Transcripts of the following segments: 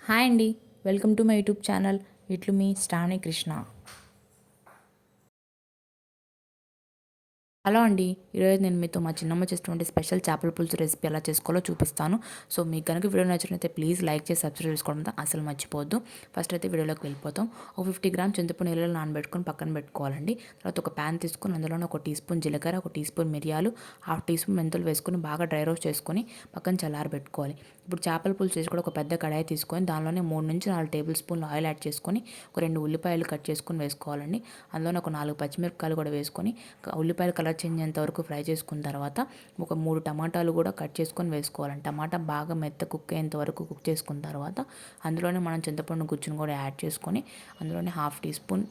Hi అండి. Welcome to my YouTube channel. ఇట్లు మీ Shravani Krishna. Hello అండి. ఈరోజు నేను మీతో మా చిన్నమ్మ చేసినటువంటి స్పెషల్ చేపల పులుసు రెసిపీ ఎలా చేసుకోవాలో చూపిస్తాను. సో మీకు కనుక వీడియో నచ్చినట్లయితే ప్లీజ్ లైక్ చేసి సబ్స్క్రైబ్ చేసుకోవడం అసలు మర్చిపోవద్దు. ఫస్ట్ అయితే వీడియోలోకి వెళ్ళిపోతాం. ఒక 50 గ్రామ్ చింతపండు నీళ్ళలో నానబెట్టుకొని పక్కన పెట్టుకోవాలండి. తర్వాత ఒక ప్యాన్ తీసుకొని అందులోనే ఒక టీ స్పూన్ జీలకర్ర, ఒక టీ స్పూన్ మిరియాలు, హాఫ్ టీ స్పూన్ మెంతులు వేసుకొని బాగా డ్రై రోస్ట్ చేసుకొని పక్కన చల్లారబెట్టుకోవాలి. ఇప్పుడు చేపల పులుసు చేసి కూడా ఒక పెద్ద కడాయి తీసుకొని దానిలోనే 3 నుంచి 4 టేబుల్ స్పూన్లు ఆయిల్ యాడ్ చేసుకొని ఒక 2 ఉల్లిపాయలు కట్ చేసుకొని వేసుకోవాలండి. అందులోనే ఒక 4 పచ్చిమిరపకాయలు కూడా వేసుకొని ఉల్లిపాయలు కలర్ చేంజ్ అయ్యేంత వరకు ఫ్రై చేసుకున్న తర్వాత ఒక 3 టమాటాలు కూడా కట్ చేసుకొని వేసుకోవాలండి. టమాటా బాగా మెత్త కుక్ అయ్యేంత వరకు కుక్ చేసుకున్న తర్వాత అందులోనే మనం చింతపండు గుజ్జును కూడా యాడ్ చేసుకొని అందులోనే హాఫ్ టీ స్పూన్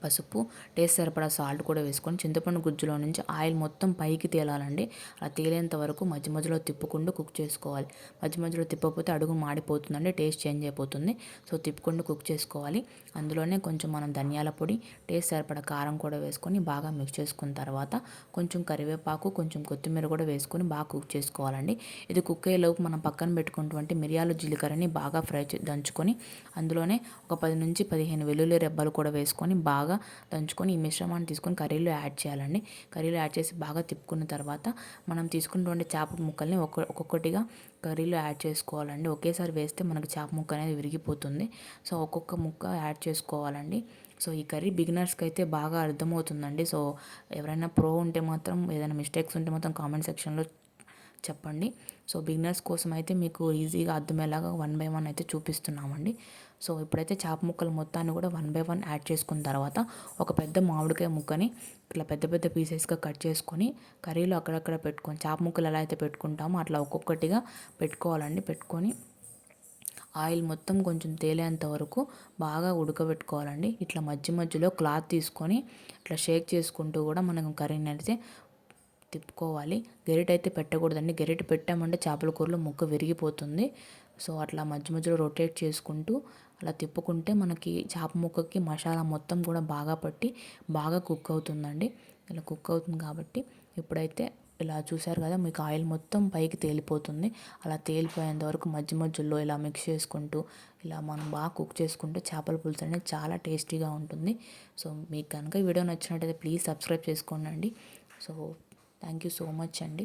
పసుపు, టేస్ట్ సరిపడా సాల్ట్ కూడా వేసుకొని చింతపండు గుజ్జులో నుంచి ఆయిల్ మొత్తం పైకి తేలాలండి. అలా తేలేంత వరకు మధ్య మధ్యలో తిప్పుకుంటూ కుక్ చేసుకోవాలి. మధ్య మధ్యలో తిప్పకపోతే అడుగు మాడిపోతుందండి, టేస్ట్ చేంజ్ అయిపోతుంది. సో తిప్పుకుంటూ కుక్ చేసుకోవాలి. అందులోనే కొంచెం మనం ధనియాల పొడి, టేస్ట్ సరిపడా కారం కూడా వేసుకొని బాగా మిక్స్ చేసుకున్న తర్వాత కొంచెం కరివేపాకు, కొంచెం కొత్తిమీర కూడా వేసుకొని బాగా కుక్ చేసుకోవాలండి. ఇది కుక్ అయ్యేలోపు మనం పక్కన పెట్టుకున్నటువంటి మిరియాలు, జీలకర్రని బాగా దంచుకొని అందులోనే ఒక 10 నుంచి 15 వెల్లుల్లి రెబ్బలు కూడా వేసుకొని బాగా దంచుకొని ఈ మిశ్రమాన్ని తీసుకొని కర్రీలో యాడ్ చేయాలండి. కర్రీలో యాడ్ చేసి బాగా తిప్పుకున్న తర్వాత మనం తీసుకున్నటువంటి చేప ముక్కల్ని ఒక్కొక్కటిగా కర్రీలో యాడ్ చేసుకోవాలండి. ఒకేసారి వేస్తే మనకి చేప ముక్క అనేది విరిగిపోతుంది. సో ఒక్కొక్క ముక్క యాడ్ చేసుకోవాలండి. సో ఈ కర్రీ బిగినర్స్కి అయితే బాగా అర్థమవుతుందండి. సో ఎవరైనా ప్రో ఉంటే మాత్రం, ఏదైనా మిస్టేక్స్ ఉంటే మాత్రం కామెంట్ సెక్షన్లో చెప్పండి. సో బిగినర్స్ కోసం అయితే మీకు ఈజీగా అర్థమయ్యేలాగా 1 బై 1 అయితే చూపిస్తున్నామండి. సో ఇప్పుడైతే చేప ముక్కలు మొత్తాన్ని కూడా 1 బై 1 యాడ్ చేసుకున్న తర్వాత ఒక పెద్ద మామిడికాయ ముక్కని ఇట్లా పెద్ద పెద్ద పీసెస్గా కట్ చేసుకొని కర్రీలో అక్కడక్కడ పెట్టుకొని, చేప ముక్కలు ఎలా అయితే పెట్టుకుంటామో అట్లా ఒక్కొక్కటిగా పెట్టుకోవాలండి. పెట్టుకొని ఆయిల్ మొత్తం కొంచెం తేలేంత వరకు బాగా ఉడకబెట్టుకోవాలండి. ఇట్లా మధ్య మధ్యలో క్లాత్ తీసుకొని ఇట్లా షేక్ చేసుకుంటూ కూడా మనం కర్రీని అయితే తిప్పుకోవాలి. గరిటె అయితే పెట్టకూడదండి. గరిటె పెట్టామంటే చేపల కూరలో ముక్క విరిగిపోతుంది. సో అట్లా మధ్య మధ్యలో రొటేట్ చేసుకుంటూ అలా తిప్పుకుంటే మనకి చేప ముక్కకి మసాలా మొత్తం కూడా బాగా పట్టి బాగా కుక్ అవుతుందండి. ఇలా కుక్ అవుతుంది కాబట్టి ఇప్పుడైతే ఇలా చూసారు కదా, మీకు ఆయిల్ మొత్తం పైకి తేలిపోతుంది. అలా తేలిపోయేంత వరకు మధ్య మధ్యలో ఇలా మిక్స్ చేసుకుంటూ ఇలా మనం బాగా కుక్ చేసుకుంటే చేపల పులుసు అనేది చాలా టేస్టీగా ఉంటుంది. సో మీకు కనుక ఈ వీడియో నచ్చినట్టయితే ప్లీజ్ సబ్స్క్రైబ్ చేసుకోండి. So thank you so much అండి.